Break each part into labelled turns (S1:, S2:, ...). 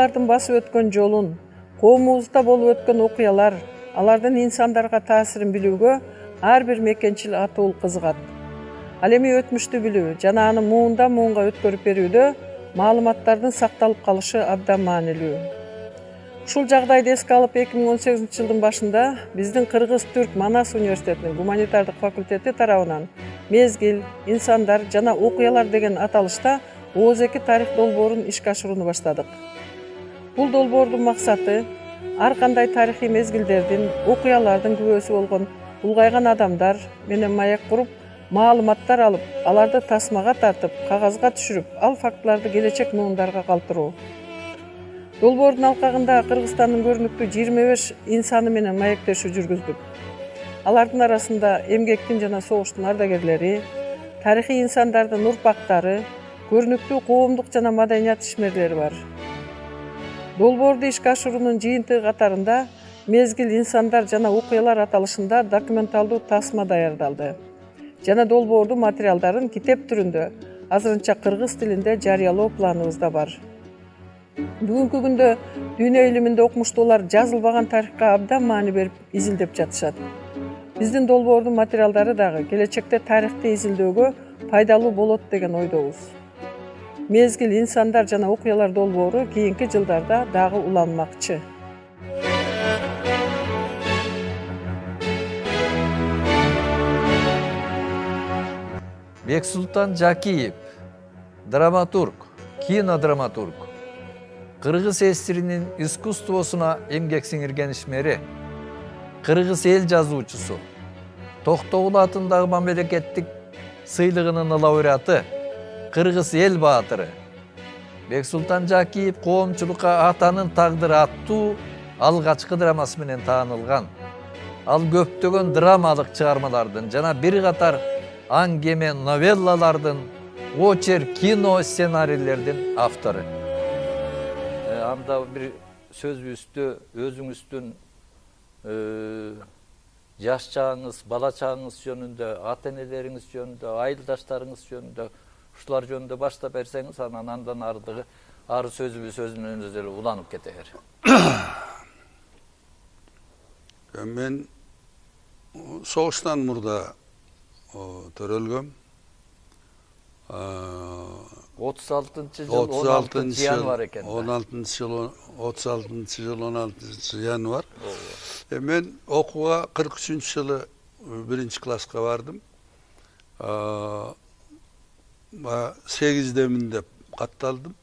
S1: окуялардын басып өткөн жолун, коомубузда болуп өткөн окуялар, алардын инсандарга таасирин билүүгө ар бир мекенчил атуул кызыгат. Ал эми өтмүштү билүү жана аны муундан муунга өткөрүп берүүдө маалыматтардын сакталып калышы абдан маанилүү. Ушул жагдайды эске алып 2018-жылдын башында биздин Кыргыз-Түрк Манас университетинин гуманитардык факультети тарабынан мезгил, инсандар жана окуялар деген аталышта ооз-2 тарих долбоорун ишке ашырууну баштадык. Бул долбоордун максаты ар кандай тарыхый мезгилдердин, окуялардын күбөсү болгон улгайган адамдар менен маек куруп, маалыматтар алып, аларды тасмага тартып, кагазга түшүрүп, ал фактыларды келечек муундарга калтыруу. Долбоордун алкагында Кыргызстандын көрүнүктүү 25 инсаны менен маектешүү жүргүздүк. Алардын арасында эмгектин жана согуштун ардагерлери, тарыхый инсандардын урпактары, көрүнүктүү коомдук жана маданият ишмерлери бар. Долбоорду ишке ашыруунун жыйынтыгы катарында мезгил, инсандар жана окуялар аталышында документалдуу тасма даярдалды. Жана долбоордун материалдарын китеп түрүндө, азырынча кыргыз тилинде жарыялоо планыбызда бар. Бүгүнкү күндө дүйнө илиминде окумуштуулар жазылбаган тарихка абдан маани берип изилдеп жатышат. Биздин долбоордун материалдары дагы келечекте тарихти изилдөөгө пайдалуу болот деген ойдобуз. Мезгил, инсандар жана окуялар долбоору кийинки жылдарда дагы уланмакчы.
S2: Бексултан Жакиев, драматург, кинодраматург, Кыргыз эсиринин искусствосуна эмгек сиңирген ишмери, Кыргыз эл жазуучусу, Токтогул атындагы мамлекеттик сыйлыгынын лауреаты, Кыргыз эл баатыры. Бексултан Жакиев коомчулукка Атанын тагдыры аттуу алгачкы драмасы менен таанылган. Ал көптөгөн драмалык чыгармалардын жана бир катар аңгеме новеллалардын, очерк, кино сценарийлердин автору. Анда бир сөзүбүздү өзүңүздүн жаш чагыңыз, бала чагыңыз жөнүндө, ата энелериңиз жөнүндө, айылдаштарыңыз жөнүндө, ушулар жөнүндө баштап берсеңиз, андан ары сөзүбүз өзүнөн өзү эле уланып кетер.
S3: Мен согуштан мурда төрөлгөм.
S2: 36-жыл 16 январ экен.
S3: 36-жыл 16 январ. Мен окууга 43-жылы 1-класска бардым. 8демин деп катталдым.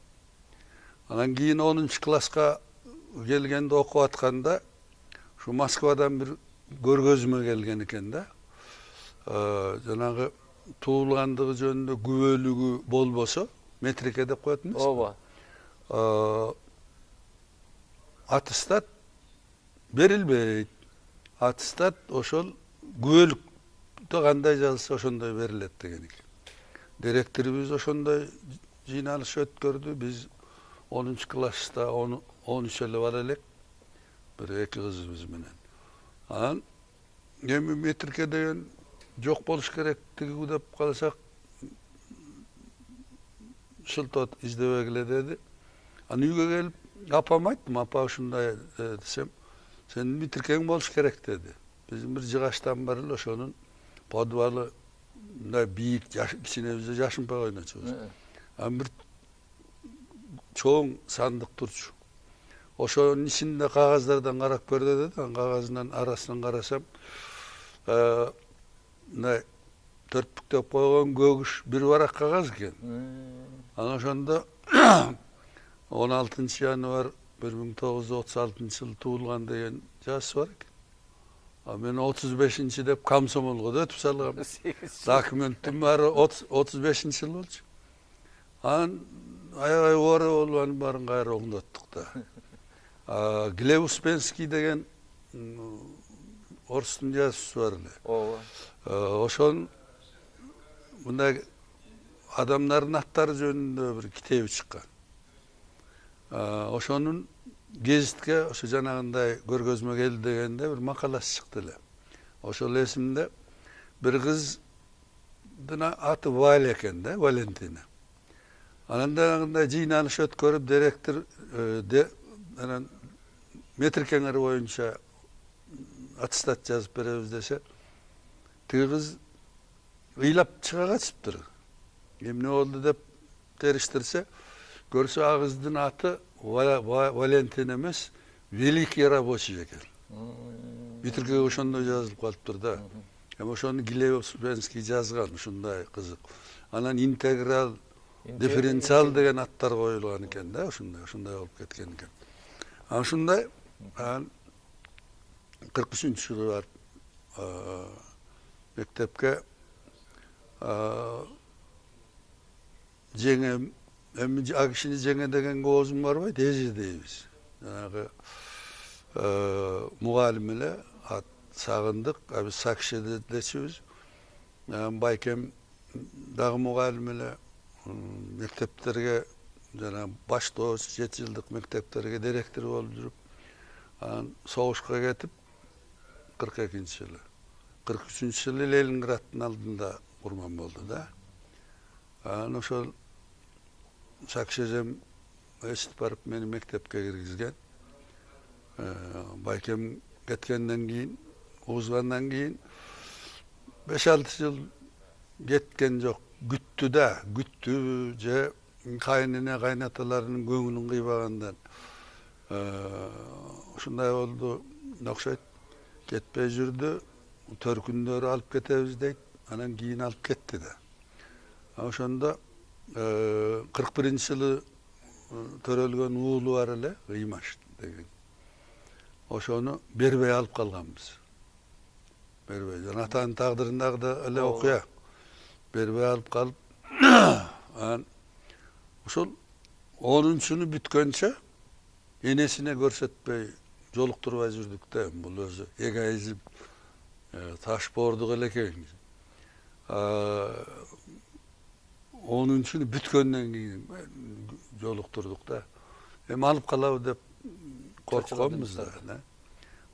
S3: Анан кийин 10-класска келгенде окуп атканда ушу Москвадан бир көргөзмө келген экен да. Жанагы туулгандыгы жөнүндө күбөлүгү болбосо, метрике деп коет эмес.
S2: Ооба.
S3: Аттестат берилбейт. Аттестат ошол күбөлүктө кандай жазылса ошондой берилет деген экен. Директорубуз ошондой жыйналыш өткөрдү. Биз 10-класста 13 эле бала элек. Бир 2 кызыбыз менен. Анан эми метрике деген жок болуш керектиги деп калсак шылтот издебегиле деди. Анан үйгө келип апама айттым, апа ушундай десем, сен метрикең болуш керек деди. Биздин бир жыгаштан бар эле ошонун подвалы мындай бийик, кичине бизде жашынпай ойночубуз. Анан бир чоң сандык турчу. Ошонун ичинде кагаздардан карап көр деди. Анан кагазынын арасынан карасам, мындай төртпүктөп койгон көгүш бир барак кагаз экен. Анан ошондо 16 январ 1936 жыл туулган деген жазышы бар экен. А мен 35 деп комсомолго да өтүп салгам. Документтин баары 35 жыл болчу. Анан аябай оора болуп анын баарын кайра оңдоттук да. Глеб Успенский деген орустун жазуучусу бар эле. Ооба. Ошон мындай адамдардын аттары жөнүндө бир китеби чыккан. Ошонун гезитке ошо жанагындай көргөзмө келди дегенде бир макаласы чыкты эле. Ошол эсимде бир кыздын аты Валя экен да, Валентина. Ananda жыйналыш өткөрүп директор анан метрикеңер боюнча аттестат жазып беребиз десе, тиги кыз ыйлап чыга катышыптыр. Эмне болду деп териштирсе, көрсө а кыздын аты Валентин эмес, великий рабочий экен. Битиркеге ошондой жазылып калыптыр да. Эми ошону Глебовский жазган, ушундай кызык. Анан интеграл, дифференциал деген аттар коюлган экен да, ушундай болуп кеткен экен. Анан ушундай 43-жылы барып мектепке жеңем, эми а кишини жеңе дегенге оозум барбайт, эже дейбиз. Жанагы мугалим эле ат сагындык, биз Сакшеде дечүбүз. Байкем дагы мугалим эле мектептерге жана баштооч 7 жылдык мектептерге директор болуп жүрүп, анан согушка кетип 42-жылы. 43-жылы Ленинграддын алдында курман болду да. Анан ошол Сакшежем эситип барып мени мектепке киргизген. Байкем кеткенден кийин, угузгандан кийин 5-6 жыл кеткен жок. Күттү же кайнене кайнаталарынын көңүлүн кыйбагандан ушундай болду окшойт. Кетпей жүрдү, төркүндөрү алып кетебиз дейт, анан кийин алып кетти да. Ошондо 41-жылы төрөлгөн уулу бар эле, Ыймаш деген. Ошону бербей алып калганбыз. Бербей, жана атанын тагдырындагы да эле окуя. Бербей алып калып, анан ошол 10-чуну бүткөнчө энесине көрсөтпөй жолуктурбай жүрдүк да. Бул өзү эгоизм, таш боордук элекең. 10-чуну бүткөндөн кийин жолуктурдук да. Эми алып калабы деп коркконбуз да.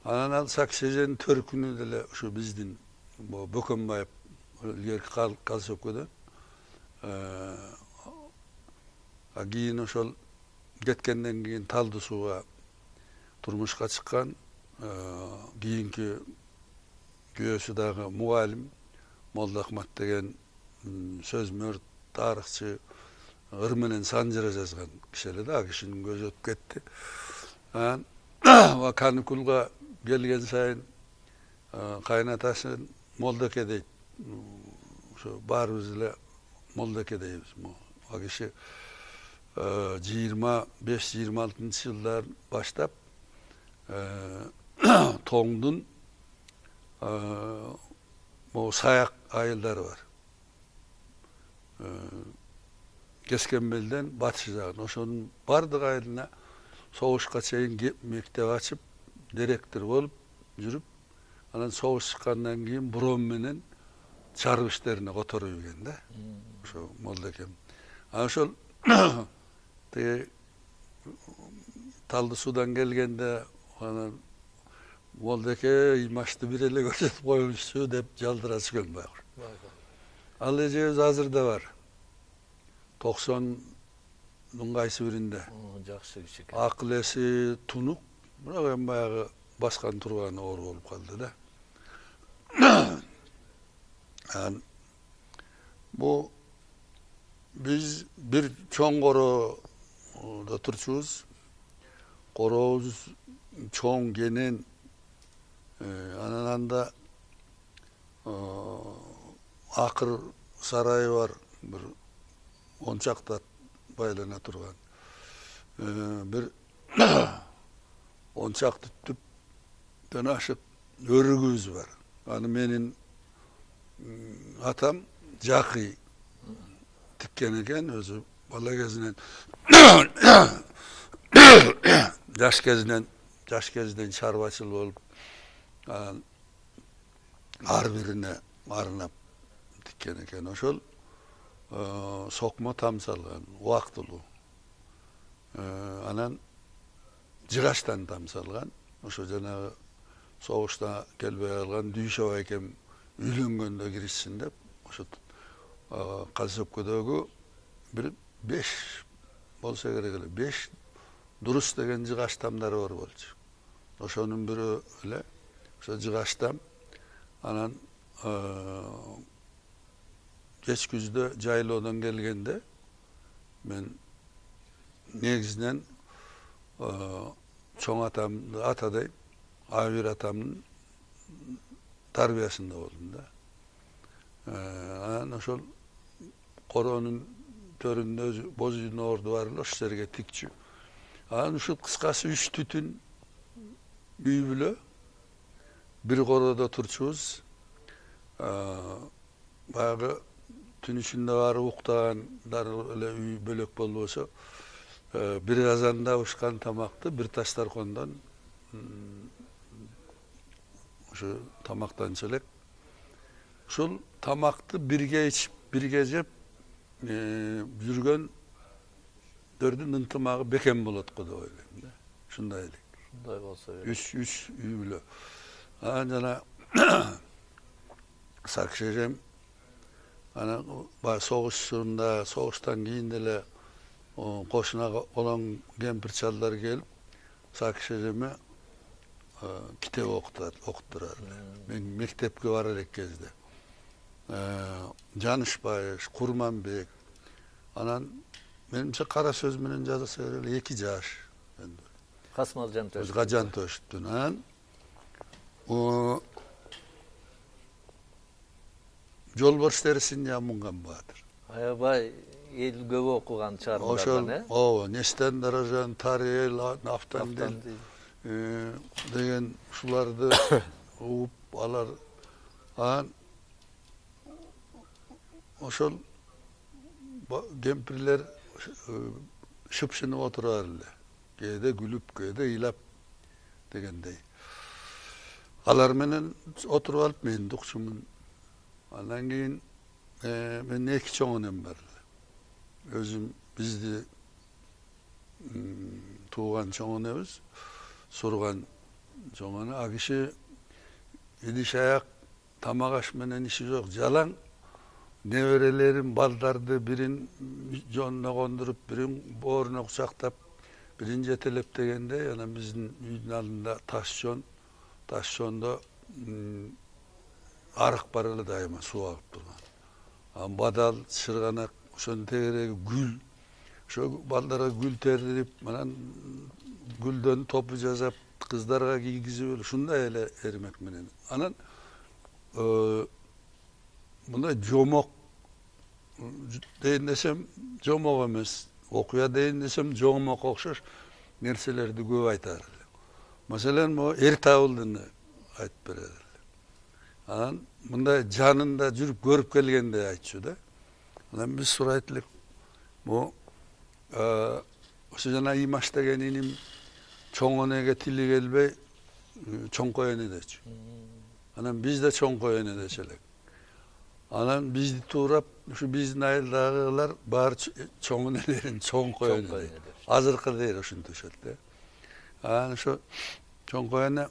S3: Анан ал Сакшеженин төркүнү деле ушу биздин Бөкөнбаев илгерки Калсөкөдөн кийин ошол кеткенден кийин Талды сууга турмушка чыккан, кийинки күйөөсү дагы мугалим Молдоахмат деген сөзмөр тарыхчы, ыр менен санжыра жазган киши эле да, кишинин көзү өтүп кетти. Анан каникулга келген сайын кайнатасын Молдоке дейт. Ошо баарыбыз эле Молдоке дейбиз. А киши 25-26 жылдар баштап Тоңдун саяк айылдары бар. Кескенбелден батыш жагын, ошонун бардык айылына согушка чейин мектеп ачып, директор болуп жүрүп, анан согуш чыккандан кийин буром менен чарып иштерине которуп жүргөн да. Ошо Молдокем. Ошол тиги Талды суудан келгенде анан Молдоке Ыймашты бир эле көрсөтүп коюңузчу деп жалдыра түшкөн байкуш. Ал эжебиз азыр да бар. 90-дун кайсы биринде.
S2: Жакшы киши экен.
S3: Акыл эси тунук, бирок эми баягы баскан турган оор болуп калды да. Бу биз бир чоң короодо турчубуз. Корообуз чоң кенен, анан анда акыр сарайы бар, бир 10 чакта байлана турган. Бир 10 чакты түптөн ашык өрүгүбүз бар. Аны менин атам Жакый тиккен экен, өзү бала кезинен жаш кезинен чарбачыл болуп, ар бирине арнап тиккен экен. Ошол сокмо тамсалган, убактылуу. Анан жыгаштан тамсалган. Ошо жанагы согушта келбей калган Дүйшө байкем үйлөнгөндө киришсин деп, ошо Калсөккөдөгү бир 5 bolsa gerek ele. 5 durus деген жыгаштамдары бар болчу. Ошонун бирөө эле ошо жыгаштам анан кеч күздө жайлоодон келгенде мен негизинен чоң атамды атадай Абир атамдын тарбиясында болдум да. Анан ошол короонун төрүндө боз үйдүн орду бар эле, ошол жерге тикчү. Анан ушул кыскасы 3 түтүн үй бүлө бир короодо турчубуз. Баягы түн ичинде барып уктагандар эле үй бөлөк болбосо, бир казанда ушкан тамакты бир Таштаркондон ошо тамактанчу элек. Ушул тамакты бирге ичип, бирге жеп жүргөн дөрдүн ынтымагы бекем болот го деп ойлойм да. Ушундай элек.
S2: Ушундай болсо керек.
S3: 3 үй бүлө. Анан жана Сакыш эжем анан согушунда, согуштан кийин деле кошунага олоң кемпир чалдар келип Сакыш эжеме китеп окуттурар. Мен мектепке бара элек кезде. Жанышбай, Курманбек. Анан менимче кара сөз менен жазса эле 2 жаш.
S2: Касмал Жантөш.
S3: Жантөштүн. Анан Жолборс терисин жамынган баатыр.
S2: Аябай эл көп окуган чарындардан,
S3: Ошол, Нестен Даражан, Тарел, Нафтандил деген ушуларды угуп алар. Анан ошол кемпирлер шыпшынып отурар эле. Кээде күлүп, кээде ыйлап дегендей. Алар менен отуруп алып мен дукчумун. Андан кийин мен 2 чоң энем бар эле. Өзүм бизди тууган чоң энебиз, сурган чоң эне. А киши идиш аяк тамак аш менен иши жок, жалаң неберелерин, балдарды бирин жонуна кондуруп, бирин бооруна кучактап, бирин жетелеп дегенде, анан биздин үйдүн алдында таш жон, таш жондо арык бар эле дайыма суу агып турган. Анан бадал, чырганак, ошонун тегереги гүл. Ошо балдарга гүл терип, анан гүлдөн топу жасап, кыздарга кийгизип эле ушундай эле эрмек менен. Анан мындай жомок дейин десем жомок эмес, окуя дейин десем жомок окшош нерселерди көп айтар эле. Маселен, могу эр табылдыны айтып берет эле. Анан мындай жанында жүрүп көрүп келгенде айтчу да. Анан биз сурайт элек, могу ошо жана Имаш деген иним чоң энеге тили келбей чоңкой эне дечү. Анан биз да чоңкой эне дечү элек. Анан бизди туурап, ушу биздин айылдагылар баары чоң энелерин чоңкой эне дейт. Азыркы дейт ошентишет да. Анан ошо чоңкой эне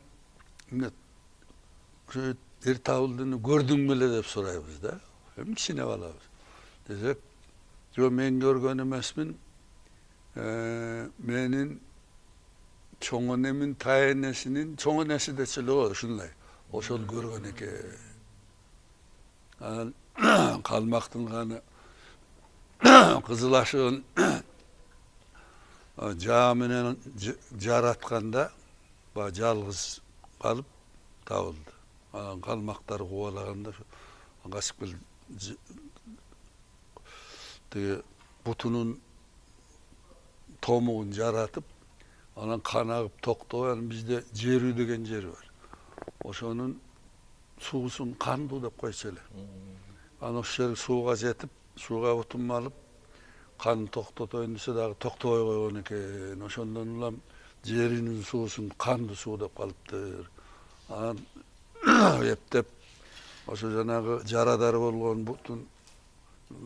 S3: ошо эр табылдыны көрдүң беле деп сурайбыз да. Эми кичине балабыз. Десек, жо мен көргөн эмесмин. Менин чоң энемин тайенесинин чоң энеси дечү эле го ушундай. Ошол көргөн экен. Анан калмактын каны кызыл ашыгын жаа менен жаратканда баягы жалгыз калып табылды. Анан калмактар кубалаганда качып келип тиги бутунун томугун жаратып, анан кан агып токтобой, анан бизде жерүү деген жер бар. Ошонун суусун кандуу деп койчу эле. Анан ошол жер сууга жетип, сууга бутун алып, кан токтотоюн десе дагы токтобой койгон экен. Ошондон улам жеринин суусун кандуу суу деп калыптыр. Анан эптеп ошо жанагы жарадар болгон бутун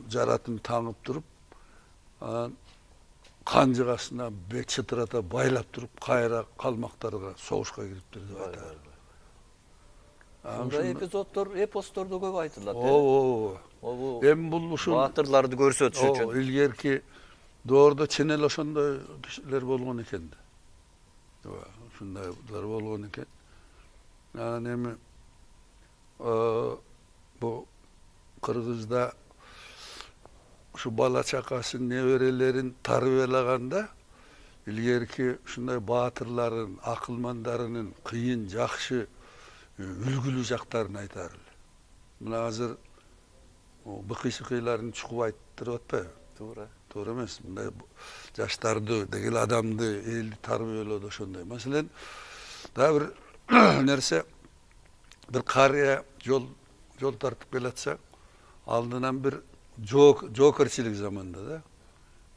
S3: жаратын таңып туруп, анан кан жыгасына бет чытырата байлап туруп, кайра калмактарга согушка кириптир деп айтат.
S2: Ушундай эпизоддор эпостордо көп айтылат.
S3: Эми бул ушул
S2: баатырларды көрсөтүш үчүн.
S3: Илгерки doğruda çin ele ошондой kişiler bolgon eken de. Ушундайлар болгон экен. Анан эми bu Kırgızda şu bala çakasın neverelerin tarbiyalaganda ilgerki şunday batırların, akılmandarının kıyın, jakşı, ülgülü jaktarını aytar. Mına hazır bıkı-şıkılarını çukup ayttırıp atpayбы?
S2: Туура.
S3: Doğru emas. Bunday jaştardı, degil adamdı, eldi tarbiyaladı ошондой. Masalan, da bir nerse bir karıya yol tartıp gelatsa aldığından bir jokerçilik zamanında da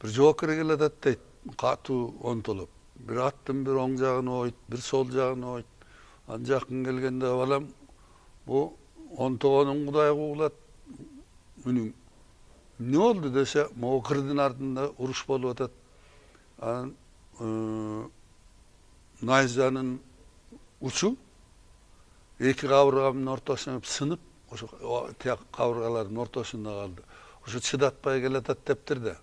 S3: bir joker geladat deyt katu ontulup bir attım bir oң jagını oyt bir sol jagını oyt anjakın gelgende balam bu ontoğunun kuday kuğulat ünün ne oldu dese o kırdın ardında uruş bolup atat an nayzanın uçu iki kavurgamın ortasına sınıp o kavurgaların ortasında kaldı. Oşu çıdatpay gelatat deptir de.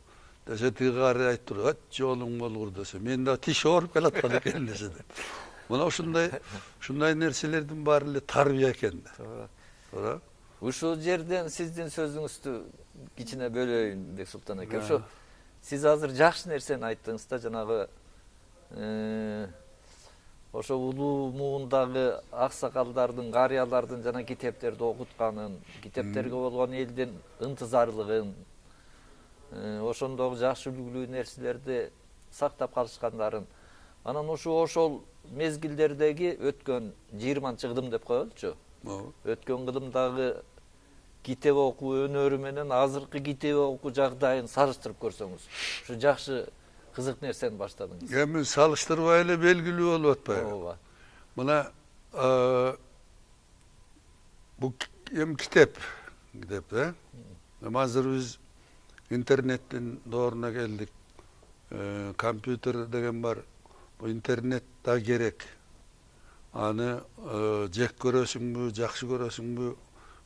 S3: Dese tigari ayttır, "At jolun bolgur" dese. Men de tiş orup gelatpad eken dese de. Muna şunday nerselerden bari ele tarbiya eken de. Toora.
S2: Uşul жерден сиздин сөзүңүздү кичине бөлөйүн Бексултан аке. Ошо сиз азыр жакшы нерсени айттыңыз да, жанагы ошо улуу муундагы аксакалдардын, карыялардын жана китептерди окутканын, китептерге болгон элдин ынтызарлыгын, ошондогу жакшы үлгүлүү нерселерди сактап калышкандарын. Анан ошол мезгилдердеги өткөн 20-чы кылым деп коелучу. Өткөн кылымдагы китеп окуу өнөрү менен азыркы китеп окуу жагдайын салыштырып көрсөңүз, ушу жакшы кызык нерсени баштадыңыз.
S3: Эми салыштырбай эле белгилүү болуп атпайбы?
S2: Ооба.
S3: Мына bu kitap da. Ama hazır biz internetin doğruna geldik. Kompüter degen var. Bu internet da gerek. Anı jek görösüңbү, jakşı görösüңbü,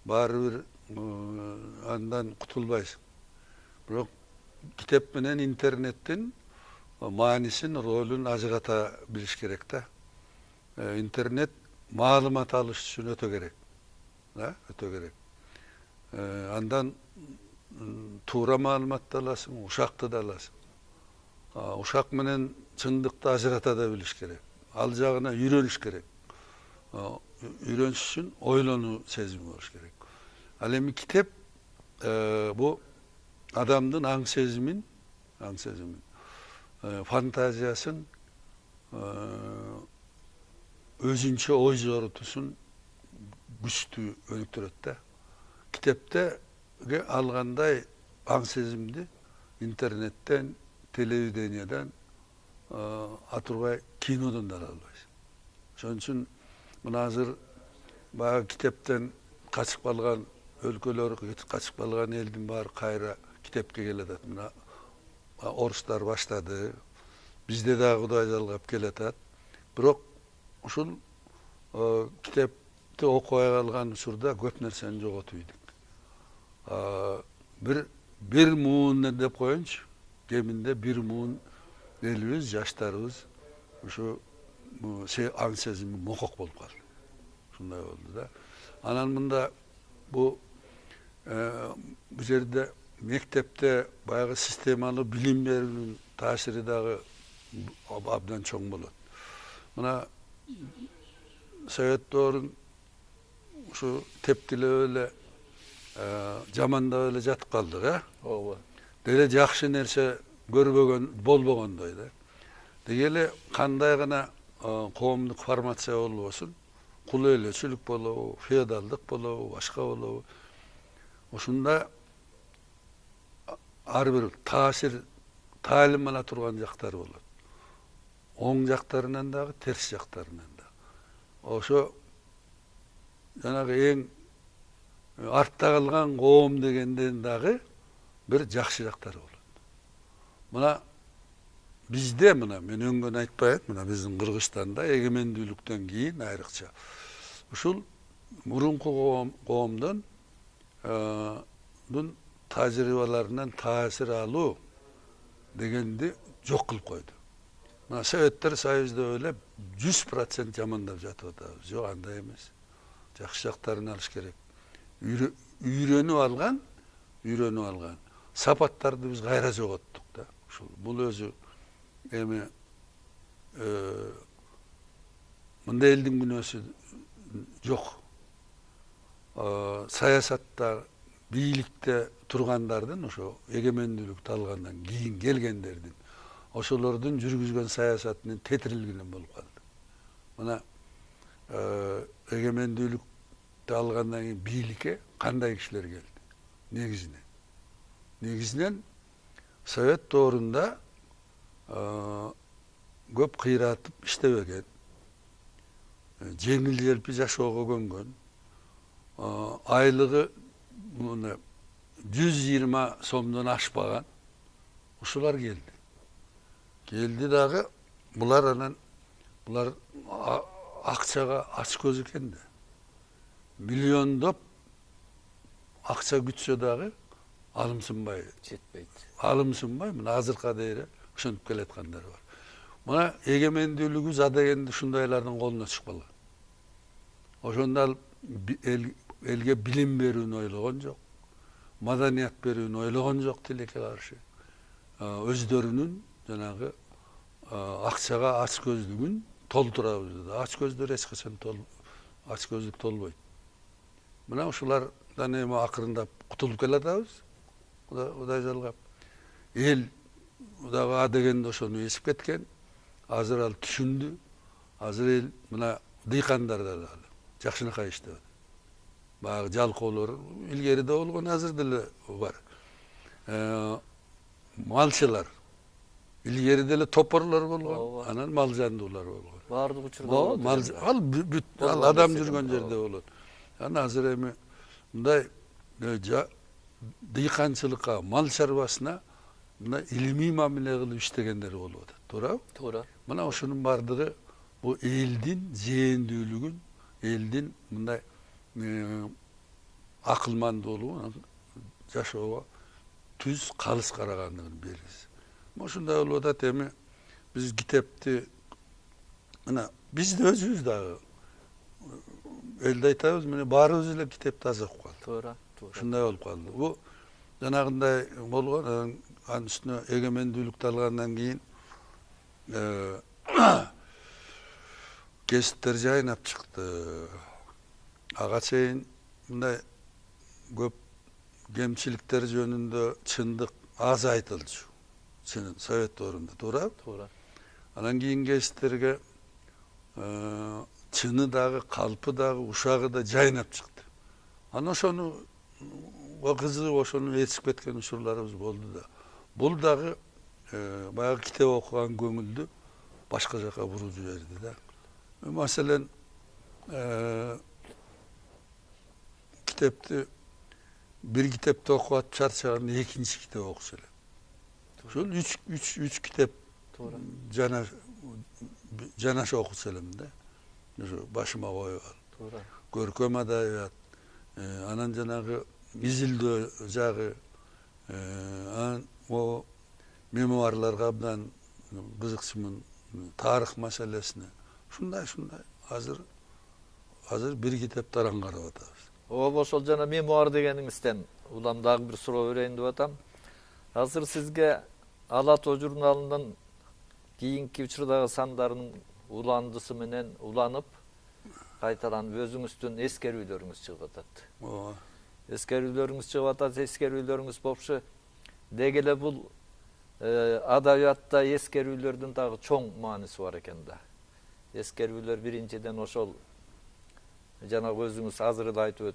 S3: bari bir andan kutulbaysın. Bırak kitap menen internetin manisin, rolün ajırata biliş gerek da. İnternet malumat alış üçün öte gerek. Öte gerek. Andan tuğra malumat da alasın, uşakta da alasın. Uşak menen çındıkta ajırata da biliş gerek. Alacağına yürüyüş gerek. Yürüyüş üçün oylonu sezimi oluş gerek. Alemi kitap bu adamdın aң sezimin, fantaziyasın özünçe oy zorutusun güçtü önüktürötte. Kitapta alganday aң sezimdi internetten, televideniyeden atırgay kinodan da albayız. Şonun için buna hazır bayağı kitaptan kaçıp kalgan өлкөлөр kaçıp kalgan eldin bari kayra kitapka geletat. Buna oruslar başladı. Bizde daha Kuday jalgap keletat. Biroq uşul kitapты okuy kalgan uçurda köp nerseni jogotuydik. Bir muun dep koyunç, geminde bir muun elimiz, yaşlarımız şu aң sezimi mokok bolup kaldı. Şunday oldu da. Anan bunda bu yerde mektepte bayağı sistemalı bilim verinin tasiri dağı abdan çoğun bolot. Buna Sovet doğrun şu tepkili öyle jamanda öyle jatıp kaldık ha.
S2: Ооба.
S3: Dele jakşı nerse görбөгөн, bolbogondой da. Degele kanday gana коомдук формация болбосун, кул элечилик болобу, feodalдык болобу, башка болобу. Ошунда ар бир таасир таалим ала турган жактар болот. Оң жактарынан дагы, терс жактарынан да. Ошо жанагы эң артта калган коом дегенден дагы bir жакшы жактары болот. Мына bizde mına men öngön aytpayım, mına bizdin Kırgızstanda egemendүүлүктөн кийин айрыкча ушул мурунку коомдун tajribalarinden tasir alуу дегенди жок кылып койду. Мына Советтер Союзда эле 100% жамандап жатып атабыз. Жок, андай эмес. Жакшы жактарын алыш керек. Үйрөнүп алган сапаттарды биз кайра жоготтук да. Ушул бул өзү эми мындай элдин күнөөсү жок. Саясатта, бийликте тургандардын, ошо эгемендүүлүктү алгандан кийин келгендердин, ошолордун жүргүзгөн саясатынын тетирилгенин болуп калды. Мына эгемендүүлүктү алгандан кийин бийликке кандай кишилер келди? Негизинен Совет доорунда көп кыйратып иштебеген, жеңил желпи жашоого көнгөн, айлыгы 120 сомдон ашпаган ушулар келди. Келди дагы булар акчага ач көз экен да. Миллиондоп акча күтсө дагы алымсынбай, мына азыркыга дейин ошентип келаткандар бар. Мына эгемендүүлүгү за дегенде ушундайлардын колуна түшүп калган. Ошондо ал элге билим берүүнү ойлогон жок, маданият берүүнү ойлогон жок тилекке каршы. Өздөрүнүн жанагы акчага ач көздүгүн толтурабыз деди. Ач көздөр эч качан ач көздүк толбойт. Мына ушулардан эми акырындап кутулуп келатабыз. Кудай жалгап. Эл дагы а дегенде ошону эсип кеткен. Азыр ал түшүндү. Азыр эл мына дыйкандар да жакшынакай иштеп атат. Баягы жалкоолор илгери да болгон, азыр деле бар. Малчылар илгери деле топорлор болгон, анан малжандуулар болгон.
S2: Баардык учурда
S3: ал адам жүргөн жерде болот. Анан азыр эми мындай дыйканчылыкка, мал чарбасына мына илимий мамиле кылып иштегендер болуп атат. Туурабы?
S2: Туура.
S3: Мына ошонун бардыгы бул элдин зээндүүлүгүн, элдин мындай акылмандуулугун, жашоого түз калыс карагандыгын белгиси. Ушундай болуп атат. Эми биз китепти мына бизде өзүбүз дагы элде айтабыз, мына баарыбыз эле китепти аз окуп калдык.
S2: Туура.
S3: Ушундай болуп калды. Бул жанагындай болгон, анын үстүнө эгемендүүлүктү алгандан кийин кесиптер жайнап чыкты. Ага чейин мындай көп кемчиликтер жөнүндө чындык аз айтылчу. Совет доорунда, туурабы?
S2: Туура.
S3: Анан кийин кесиптерге чыны дагы, калпы дагы, ушагы да жайнап чыкты. Анан ошону кызыгып ошону ээрчип кеткен учурларыбыз болду да. Бул дагы баягы китеп окуган көңүлдү башка жака буруп жиберди да. Маселен, китепти бир китепти окуп атып чарчаганда экинчи китеп окушу элем. Ушул үч китеп жанаша окушу элем да. Ошо башыма коюп алып.
S2: Туура.
S3: Көркөм адабият, анан жанагы изилдөө жагы, анан мемуарларга абдан кызыкчумун, тарых маселесине. Ушундай азыр бир китеп таран карап атабыз.
S2: Ошол жана мемуар дегениңизден улам дагы бир суроо берейин деп атам. Азыр сизге Ала Тоо журналынын кийинки учурдагы сандарынын уландысы менен уланып, кайталанып өзүңүздүн эскерүүлөрүңүз чыгып атат. Эскерүүлөрүңүз чыгып атат, эскерүүлөрүңүз болушу деги эле бул адабиятта эскерүүлөрдүн дагы чоң мааниси бар экен да. Эскерүүлөр биринчиден ошол жанагы өзүңүз азыр эле айтып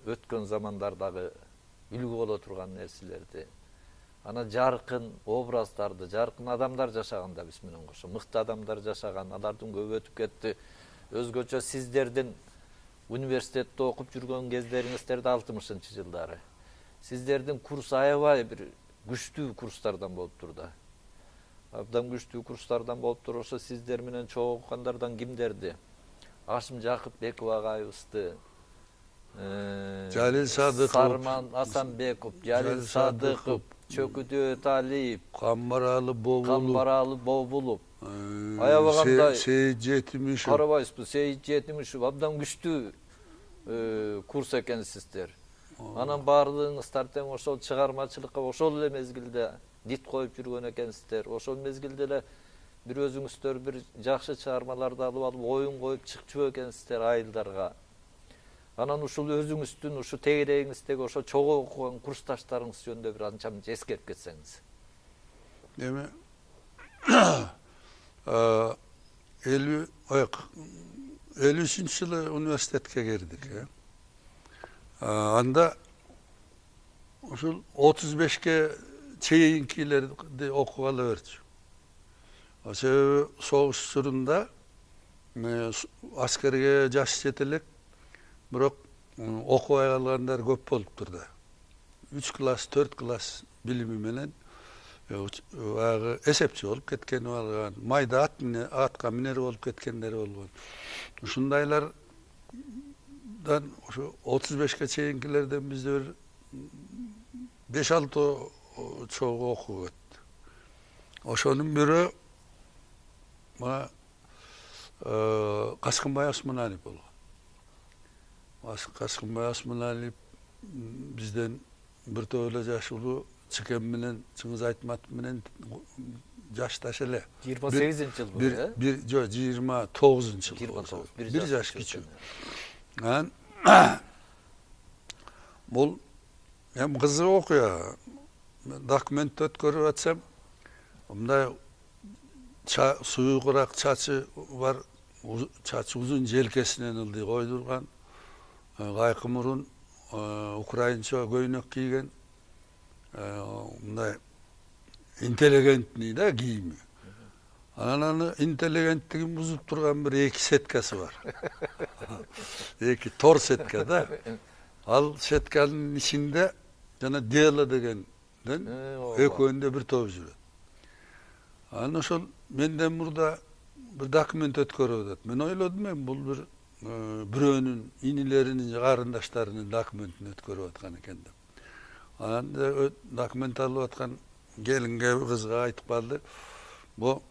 S2: өткөн замандардагы үлгү боло турган нерселерди, анан жаркын образдарды, жаркын адамдар жашаган да биз менен кошо, мыкты адамдар жашаган, алардын көбү өтүп кетти. Өзгөчө сиздердин университетте окуп жүргөн кездериңиздерди 60-жылдары. Сиздердин курс аябай бир күчтүү курстардан болуптур да. Абдан күчтүү курстардан болуптур. Ошо сиздер менен чогуу окугандардан кимдерди? Ашым Жакыпбеков агайыбызды,
S3: Жалил Садыков,
S2: Сарман Асанбеков, Жалил Садыков, Çöküdü Talip,
S3: Kambaralı Bobulu,
S2: Kambaralı Bobulup, ayabaganda
S3: Seyit Yetimişov.
S2: Karabayız bu, Seyit Yetimişov, abdan güçlü kurs eken sizler. Anan barlığınız tartem oşol çıgarmacılıkka oşol ele mezgilde dit koyup жүргөн ekensizler. Oşol mezgilde bir özüңüzдөр bir jakşı çağırmalarda alıp oyun koyup çıkçı ekensizler ayıldarga. Anan uşul özüңüzdün uşu tegirегиңиздеги ошо чогуу окуган курсташтарыңыз жөнүндө бир анчам эскерип кетсеңиz.
S3: Deme 53 yılı üniversiteye girdik. Anda usul 35'ke çeyinkileri okuvalı verdi. O sebebi soğuş sırında askeriye jaş yetelik bırak okuya alganlar köp bolup durdu. 3 klas, 4 klas bilimi menen esepçi olup ketken olgan, mayda atqa miner olup ketkenleri olgan. Uşundaylardan 35'ke çeyinkilerden bizde bir 5-6 çoğu okup etti. Oşonun biri Kaskınbay Osmanalip olgan. Kaskınbay Osmanalip bizden bir to'la jaş ulu çıkan menen Çıngiz Aytmatov menen jaştaş ele.
S2: 28-ci yıl bu ya?
S3: 29-njy yıl.
S2: 29,
S3: bir jaş küçük. Bul hem kızı okuyor. Dokument ötkörüp atsam, mындай suyu kurak çaçı var, çaçı uzun jelkesinden ıldı koydurgan, kaykımurun Ukrayinça göynök giygen, mындай intelligentni de giyimi. Ananı intelligentliğin bozup durgan bir iki setkası var. iki tor setka da. Al setkanın içinde jana Dela degenden ekönde bir top жүрөт. Ana ошол menden burada bir dokument ötkörüp men oyladım bul bir biröөнүн inilerinin, karındaşlarının dokumentini ötkörüp atkan eken. Anda dokument alıp atkan gelinge kızga aytıp kaldı. Bu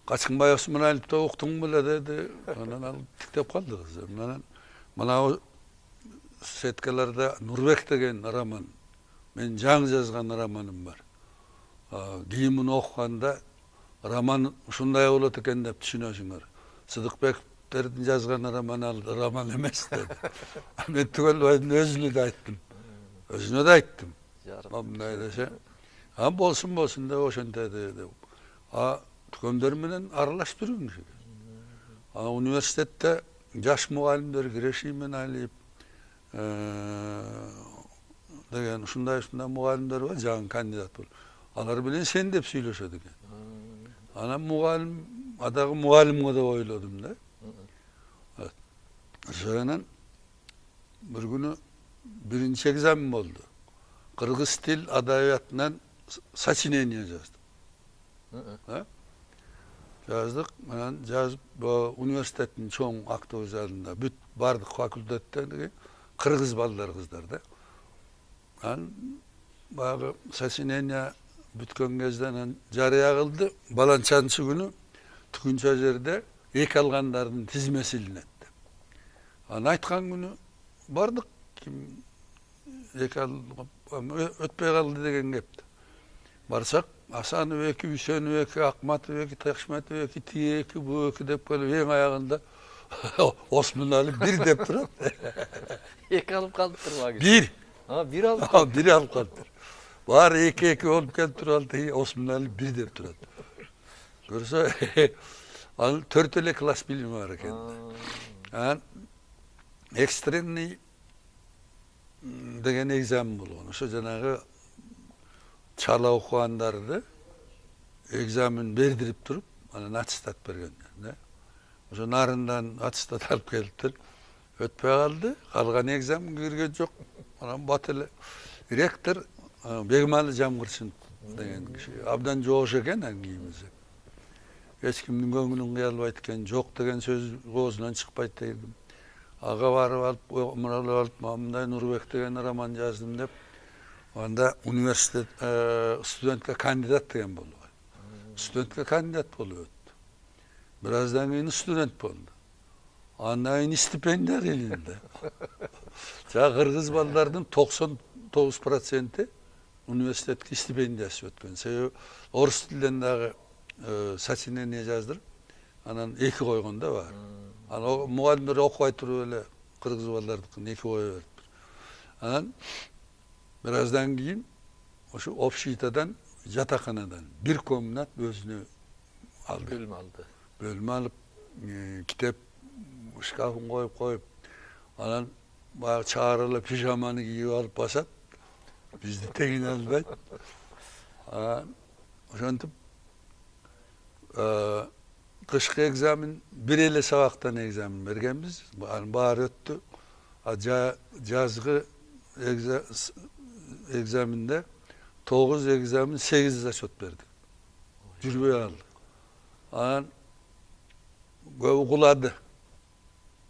S3: Kaskınbay Osmanalip'te oktun bile dedi. Anan alıp tiktep kaldı kızım. Mana o setkelerde Nurbek degen araman, men жаңы жазган aramanım var. Giyimini okuganda roman ушундай болот экен деп түшүнөсүңөр. Sıdıkbek'тердин жазган roman emes dedi. Men Tügelbay'ın özüne de ayttım. Özüne de ayttım. Mınдай dese. Bolsun da oşonta dedi. Tükenler menen aralaş durun. Üniversitette jaş mugallimler gireşimen alıp degen ушундай mugallimler var, жаңы kandidat bol. Alar bilen sen dep süйлөшөдүk. Ana mugallim, adagı mugallimge de oyladım da. Evet. Şöyle bir günü birinci egzamin oldu. Kırgız dil adabiyatından saçineniye yazdım. Yazdık. Yazıp üniversitetin çoğun aktif zarında büt bardık fakültetten Kırgız ballar kızlarda. Bağı saçineniye bütken gezden jarıya kıldı. Balançançı günü Tükünçe yerde ek alganların tizmesi ilinetti. Aytkan günü bardık. Kim ek ötpey kaldı degen gepti. Barsak Hasan öeki, Hüseyin öeki, Akmat öeki, Taşmet öeki, Tiye öeki, bu öeki dep böyle en ayağında Osman Ali bir dep durat.
S2: Ek alıp kaldırma.
S3: Bir.
S2: Bir alıp.
S3: Bir alıp kaldır. Var iki olup gelip duraldı. Osman Ali bir dep durat. Görse törtele klas bilimi var eken. Ekstremni degen egzamin bolğan. Oşo janağı çala okugandardı egzamin berdirip turup ana atistat bergenler. Oşo narından atistat alıp kelipdir. Ötpey kaldı. Kalgan egzamin kirgen jok. Ana batele rektor Begmali Jamgırsın degen kişi. Abdan joğuş eken angimizi. Hiç kimnin göngülün kıyalbay eken jok degen söz ağzından çıkpayt deyildim. Ağa barıp alıp, Umralı alıp, Mamday Nurbek degen roman yazdım dep. Анда университет студентке кандидат деген болду. Студентке кандидат болуп өттү. Бираздан кийин студент болду. Андан кийин стипендия элинде. Жа кыргыз балдардын 99% университетке стипендиясы өткөн. Себеби орус тилинен дагы сочинение жаздырып, анан 2 койгондо бар. Анан мугалимдер окубай туруп эле кыргыз балдардыкын 2 кое берип. Анан бираздан кийин ошо общитадан жатаканадан 1 комнат өзүнө алды.
S2: Бөлмө алды.
S3: Bölme alıp kitap şkafın koyup anan bayağı çağrılı pijamanı giyip alıp basat biz de tegin albayt oşantıp kışkı egzamin bir ele sabaktan egzamin bergenmiz bağır öttü жазgı egzaminde 9 egzamin 8 açot berdi жүрбөй aldı anan көп кулады.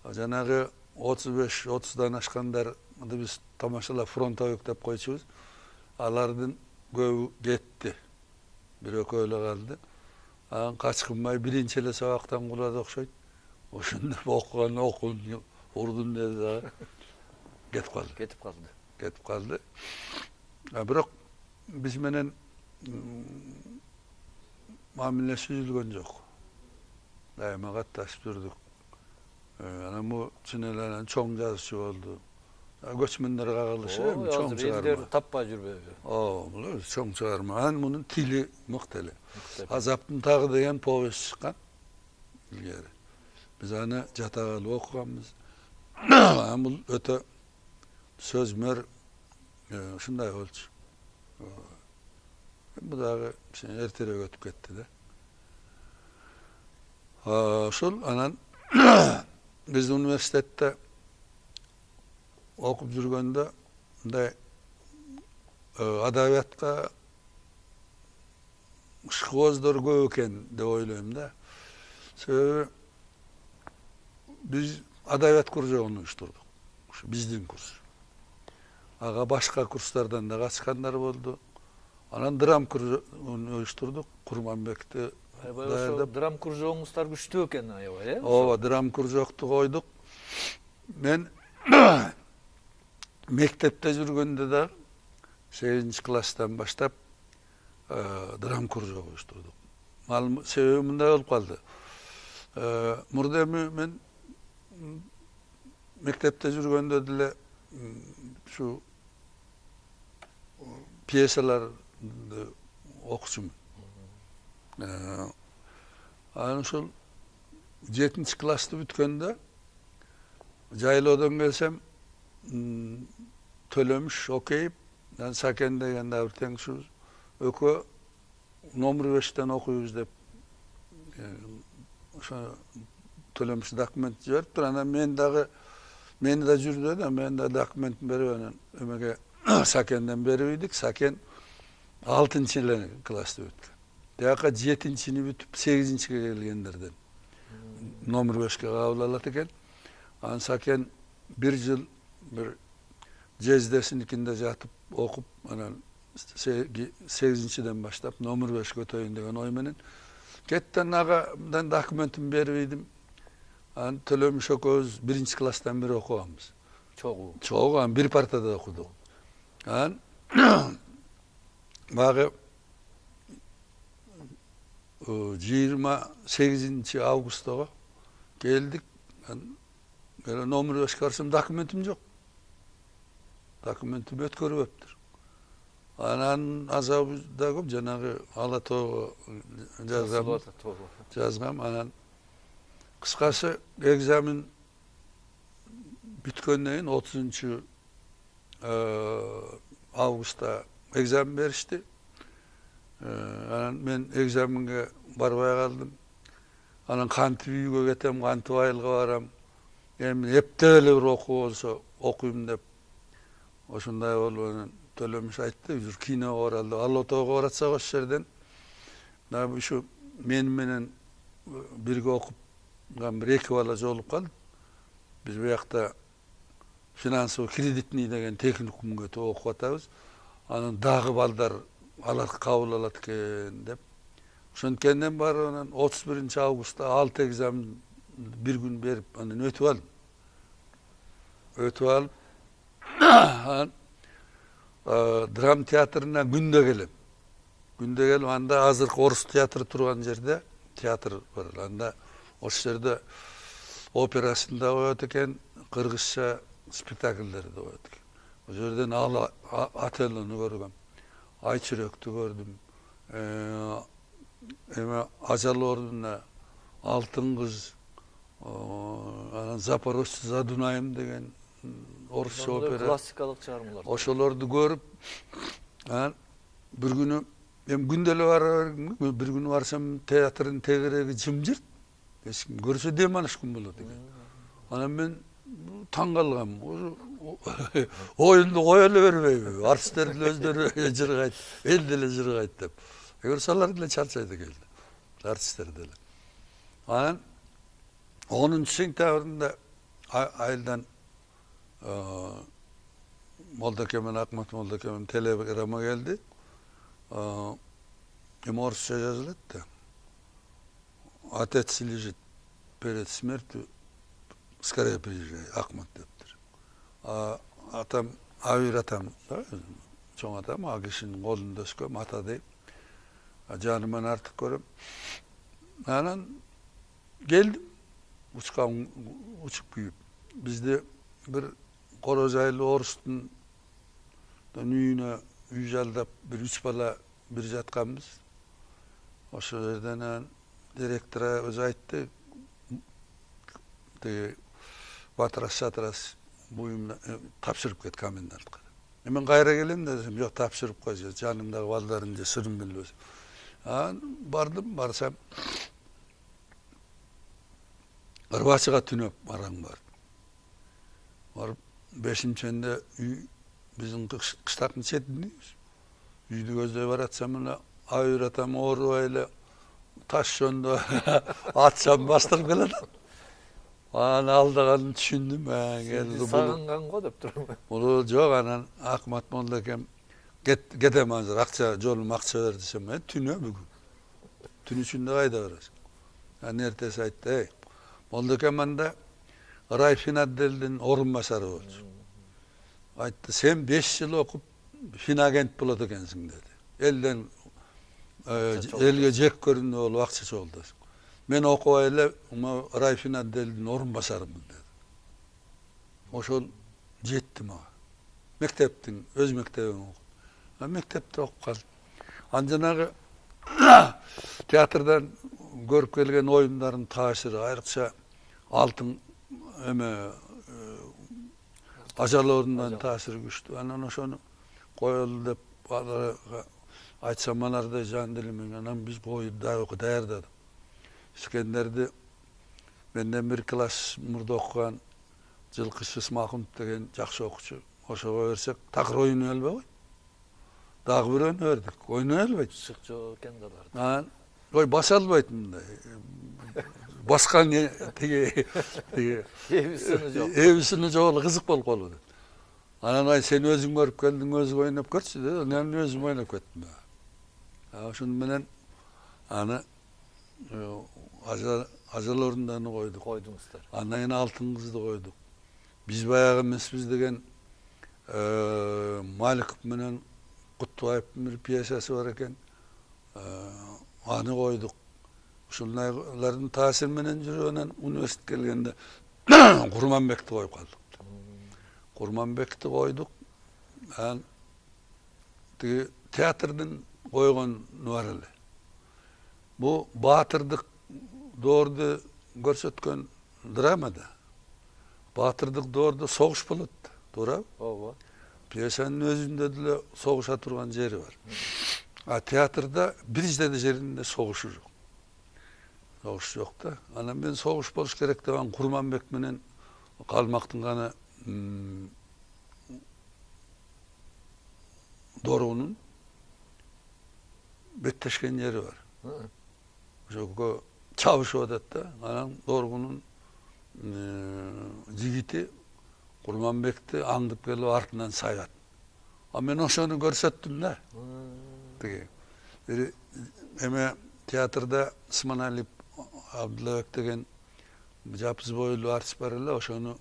S3: Жанагы 35-30дан ашкандар биз тамашалап фронтовик деп койчубуз. Алардын көбү кетти. Бирөө эле калды. Анан качкынбай биринчи эле сабактан кулады окшойт. Ошондо окуган урдун деди. Кетип калды. Бирок биз менен мамилеси үзүлгөн жок. Daima kattaşıp durduk. Ana bu çinelerin çoğun yazışı oldu. Göçmenlere kağılışı çoğun çıkarma.
S2: Tappa жүрбөбү.
S3: Bunlar çoğun çıkarma. Hani bunun tili muhteli. Azaptın tağı deyen povest çıkan. Biz hani jatagalı okuganmiz. Ama bu öte sözmer şunday oldu. Bu dağı ertere ötüp gitti de. Ошол анан биз университетте окуп жүргөндө мындай адабиятка ышкыбоздөр көп экен деп ойлойм да. Себеби биз адабият кружогун уюштурдук. Ушу биздин курс. Ага башка курстардан да качкандар болду. Анан драм кружогун уюштурдук. Курманбекти
S2: Драм кружогуңуздар күчтүү экен аябай, э?
S3: Ооба, драм кружокту койдук. Мен мектепте жүргөндө да 8-класстан баштап драм кружок уюштурдук. Себеби мындай болуп калды. Мурда мен мектепте жүргөндө деле ушу пьесаларды окучумун. Анан ошол 7-классты бүткөндө жайлоодон келсем Төлөмүш окейип, Сакен деген да бир теңишибиз экөө номер 5-тен окуйбуз деп ошо Төлөмүш документ жибериптир. Анан мени да жүрдү да, мен да документин берип анан эмеге Сакенден берип идик. Сакен 6-классты бүткөн. Дияка 7-чини бүтүп 8-чиге келгендерден номер 5-ке кабыл алат экен. Анан Сакен 1 жыл бир жездесиникинде жатып окуп, анан 8-чиден баштап номер 5 көтөйүн деген ой менен кеттен агадан документин берип идим. Анан Төлөмүш экөөбүз 1-класстан бери окуганбыз. Чогуу, анан бир партада окудук. Анан багы 28 августога келдик. Номер 5 барсам документим жок. Документим өткөрүлүптүр. Анан азабы да көп, жанагы Ала тоого жазгам. Анан кыскасы экзамен бүткөндөн кийин 30 августта экзамен беришти. Анан мен экзаменге барбай калдым. Анан кантип үйгө кетем, кантип айылга барам. Эми эптеп эле бир окуу болсо окуйм деп ошондой болуп анан Төлөмүш айтты, жүр киного баралы. Ала тоого баратсак ошол жерден дагы ушу мен менен бирге окупган бир 2 бала жолугуп калды. Биз бу жакта финансовый кредитный деген техникумга окуп атабыз. Anın dagı balдар alar kabul alat eken dep. Ошонткенден бар анан 31-августта 6 экзамен bir gün berip anан ötüp aldım. Ötüp alıp dram teatrına günde gelip. Günde gelip anda azırkı orus teatrı turgan jerde teatr var. Anda o jerde operasında oyot eken, kırgızça spektaklleri de oyot eken. O жерден ал Atelo'nu görgüm. Ayçirek'ti gördüm. Acal Ordu'na Altın Kız, Zaporozhye Zadunayım degen Orusça opera.
S2: Klasikalık çağırmalar.
S3: Oşolordu görüp, bir günü hem gündeli var, bir günü varsam teatrın tegiregi jımjırt. Eşkim görse demanışkın bolu degen. Anam ben taң kalgam. Oyundu koyalı vermeybi. Artistler özleri jırgayt, eldele jırgayt dep. Görsalar bile çarçaydı geldi. Artistler dele. Anan 10. sentyabrında ayıldan Molda Kemal Akmat Molda Kemal telegrama geldi. Orusça yazıldı da. Отец лежит перед смертью, скорее приезжай, Ахмат депtir. Atam, Avir atam, çoğun atam, a kişinin kolunda sıkıyorum, ata deyip. Canımın artık görüp. Anan geldim. Uçup büyüyüp. Bizde bir Korozaylı Orus'un üyüne yüzaldap bir 3 bala bir jatkanbız. O yerden direktora özü aytdı. Batras buyumla tapşırıp ket komendantqa. Men kayra gelem de dedim, yok tapşırıp koyacağız. Canımdagi baldarınca sırrım bilmez. Bardım, barsam Irbaçıga tünöp baran var. Barıp 5-nченде bizim kıştakın çetindeyiz. Üydü gözde baratsam ona ayır atam oruayla taş yönde atsam bastırıp geledim. Ana aldığını düşündüm.
S2: Sizi sağıngan go dep durum.
S3: Ulu yok anan Akmat Molda kem gedem hazır akça jolum akça ver desem tünö bugün. Tün içinde kayda varasın. Ertesi aytdı. Molda kemanda Ray Finaddel'in orunbaşarı oldu. Aytdı sen 5 yıl okup finagent buladı ekensin dedi. Elden elge jek göründü ol akça oldu. Men okuayla Ray Finaddel'in orunbaşarımın dedi. Oşol jettim ağa. Mekteptin, öz mektebini okudum. Mektepte okup kaldım. Anjanağı teatrdan görüp gelgen oyunların taşırı, ayrıca altın Acal Ordu'ndan taşırı güçtü. Anan oşonu koyuldu dep aytsam anarda can dilimin, anam biz koyup da oku dayar dedim. İskender'de benden bir klas murda okugan Жылкышы Смахунов деген жакшы окуучу. Ошого берсек, такыр ойной албай койду. Дагы бирөөнү бердик. Ойной албайт.
S2: Шыкчы экен алар.
S3: Ой баса албайт мындай. Баскан тиги эбисини жок кызык болуп калды. Анан ай сен өзүң көрүп келдиң, өзүң ойноп көрчү деди. Мен өзүм ойноп кеттим. Ошону менен аны Acal Ordu'ndan koyduk.
S2: Koydunuzlar.
S3: Anayın Altın Kız'da koyduk. Biz bayağı emesmiz degen Malik menen Kutluayıp bir piyasası var eken anı koyduk. Şunların tasir menen jürüyönen üniversitet gelgende Kurmanbek'ti koyup kaldık. Kurmanbek'ti koyduk. Teatrdan koygan var ele. Bu batırdık doğruda görsetken dramada. Batırdık doğruda soğuş bulup. Doğru.
S2: Ova.
S3: Piyasanın özünde de soğuşa turgan jeri var. Teatrda biricde de jerinde soğuş yok. Soğuş yok da. Anam ben soğuş boluş gerek degan Kurmanbek menen kalmaktın gana Doruğunun betteşken yeri var. Şu çavuş odatta, anam Doruğunun jigiti Kurmanbek'ti andıp gelip ardından sayat. Men oşonu görsetdim da. Tigi. Eme teatrda Isman Ali Abdullah degen Japız boylu artist bar ele, oşonu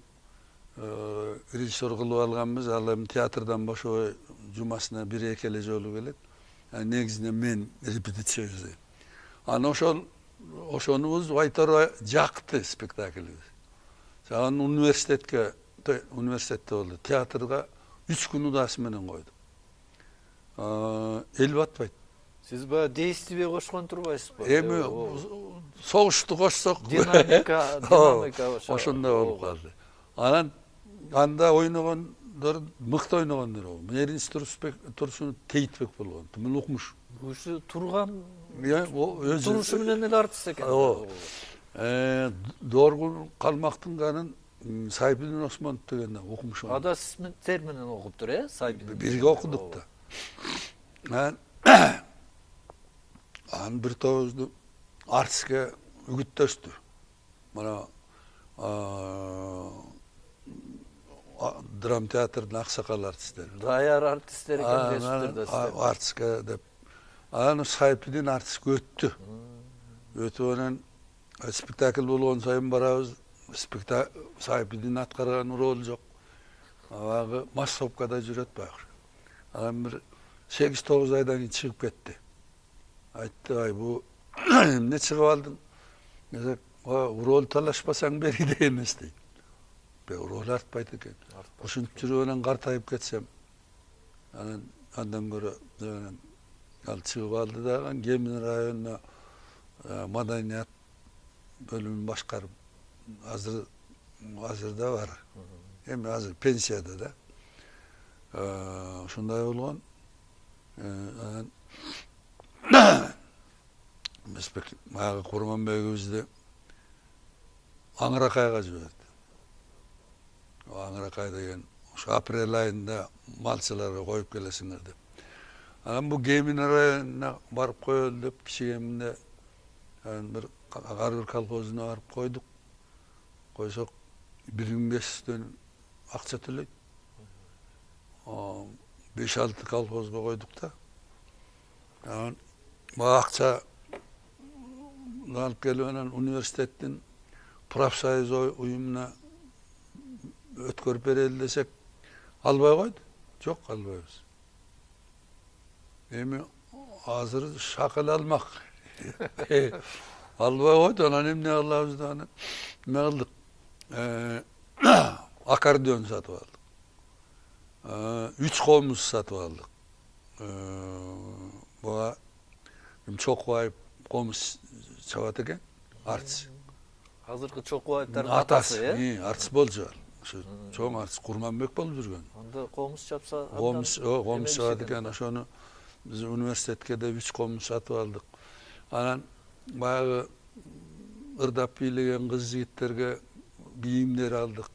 S3: rejissor kılıp alganбыз. Al hem teatrdan boşo jumasına bir ekele jolu gelet. Yani negizinde men repetisiya жасайм. Ana oşonubuz aytar jaktı spektaklimiz. Sağın üniversitette oldu. Teatrga 3 gün udası menen koydum. El batpayt.
S2: Siz böyle действие koşkan turbaysız mı?
S3: Эми soğuştu koşsok.
S2: Dinamika
S3: Oşunda olup kaldı. Anda oynaganlar mıқты oynaganlar o. Merinis Tursun'u teyitbek bolgan. Men okumuş.
S2: Uşu turgan
S3: Ya o özü.
S2: turuşu bilen el artist eken.
S3: O. Dorgun kalmaktın kanın Sahibiddin Osman degende okumuş.
S2: Ada siz terminen okuptur ya Sahibiddin.
S3: Birge okuduk da. Bir tozdu artistke ügüttöstü. Mana dram teatrın aksakal artistleri.
S2: Dayar artistleri kim geçtir de size.
S3: Artistke dep. Sahibiddin artist öttü. Ötü onan spektakl bolgan sayın barabız. Sahibiddin atkargan rol yok. Ağı Masopkada jüret bakır. Bir 8-9 aydan keyin çıkıp ketdi. Aytdı, ay bu ne çıkıp aldın? Desek, rol talaşpasan beri de emes deydi. Rol artpayt eken. Oşuntip жүрүп kartayıp ketsem, andan göre al çıkıp aldı da Gemin rayonuna madaniyat bölümünü başkarıp hazırda var. Hem hazır pensiyada da. Şunday olgan. Biz maga Kurmanbegibizdi Angrakayga jibirdi. O Angrakay degen şu aprel ayında malçıları koyup gelesinger dep. Bu Gemin rayonuna barıp koyul dep kişigeminde bir Gargır kolxozuna barıp koyduk. Koysok 1500'den akça төлeyt. 5-6 kolxozga koyduk da. Bu akça alıp gelenen üniversitetin profsoyuz uyumuna ötkörüp bereli desek albay koydu. Çok albayız. Emi hazır şakıl almak. Albay koydu. Ona ne Allah'ımızdan ne aldık? Akordeon satıp aldık. 3 komuz satıp aldık. Bu çok vayıp komuz çabat eken artist.
S2: Hazırkı çok vayıpların atası ya.
S3: Artist bolcu var. Çoğun artist Kurmanbek bolup жүргөн.
S2: Onda komuz çapsa
S3: Komuz çabat eken. Oşonu biz üniversitetke de 3 komuz satıp aldık. Anan bayağı ırdap biylegen kız yigitlerge biyimler aldık.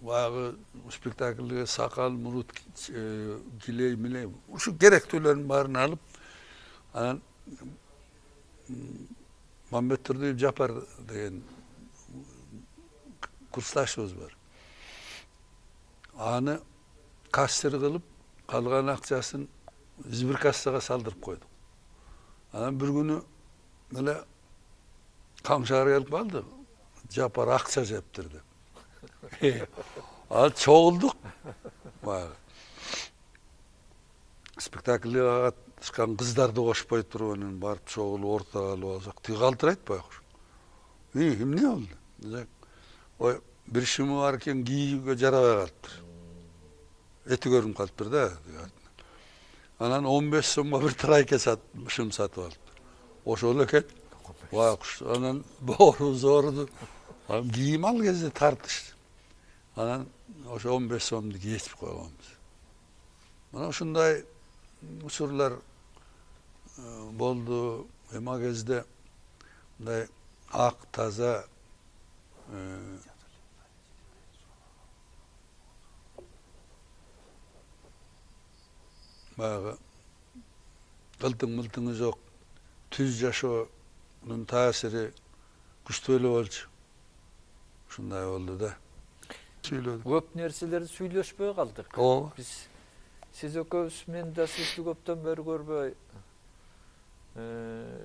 S3: Bayağı spektaklge sakal, murut, giley, miley, şu gerektülerin barını alıp anan Mehmet Turdiyev Japar degen kursdaşыбыз var. Anı kasser kılıp kalgan akçaсын bir kassaga saldırıp koyduk. Anan bir günü böyle kamşar gelip kaldı. Japar akça jeptirdi. Al çoğulduk. Spektaklga çıkan kızdardı koşpay turup barıp çoğulu ortaga alıp alsak tigi kалтырайт байкуш. Эмне болду? Oy bir işimi varken giyүүгө жарабай калыптыр. Эти көрүнүп калыптыр да. Анан 15 сомго bir трайке satmışım satıp alыптыр. Ошол экен. Байкуш. Анан боору зорду. Giyim al кезде tartış. Anan oşo 15 somdu geçip koyganбыз. Mana ушундай usurlar boldu. Ema кезде мындай ak, taza bayağı kıltın yok. Tüz yaşo'nun tasiri güçlü bolçu. Şunday oldu da. Söyledi.
S2: Көп нерселерди сүйлөшпөй калдык.
S3: Ооба.
S2: Биз сиз экөөбүз мен да сизди көптөн бери көрбөй.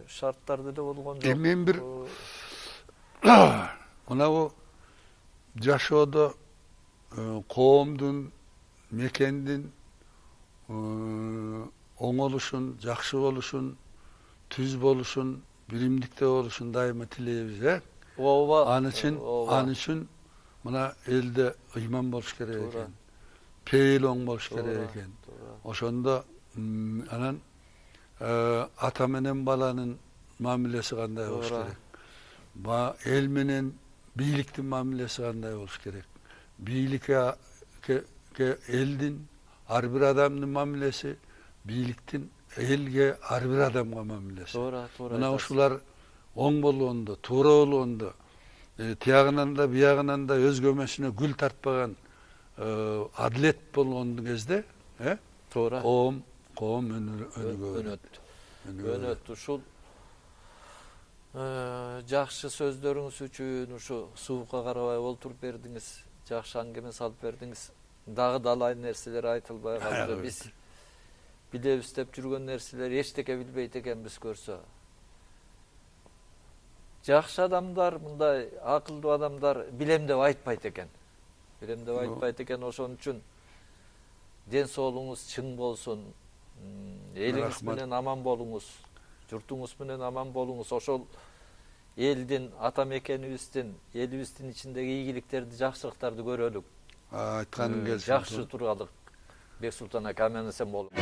S2: Шарттарды да болгон жок.
S3: Мен бир мына бу жашоодо коомдун, мекендин оңолушун, жакшы болушун, түз болушун, биримдикте болушун дайыма тилейбиз,
S2: Ооба.
S3: Аны үчүн мына элде ыйман болуш керек экен. Пейил оң болуш керек экен. Ошондо анан ата менен баланын мамилеси кандай болуш керек? Эл менен бийликтин мамилеси кандай болуш керек? Бийликке элдин, ар бир адамдын мамилеси, бийликтин элге, ар бир адамга мамилеси. Мына ушулар оң болгондо, туура болгондо, тиягынан да биягынан да өз көмөсүнө гүл тартпаган адилет болгон кезде, коом
S2: өнөт. Ушул жакшы сөздөрүңүз үчүн ушу суукка карабай олтуруп бердиңиз, жакшы аңгеме салып бердиңиз. Дагы далай нерселер айтылбай калды. Биз билебиз деп жүргөн нерселер эчтеке билбейт экенбиз көрсө. Жакшы адамдар, мындай акылдуу адамдар билем деп айтпайт экен. Ошон үчүн ден соолугуңуз чың болсун, элиңиз менен аман болуңуз, журтуңуз менен аман болуңуз. Ошол элдин, ата мекенибиздин, элибиздин ичиндеги ийгиликтерди, жакшылыктарды көрөлүк.
S3: Айтканың келсин.
S2: Жакшы туралык. Бексултан ака, аман эсен болуңуз.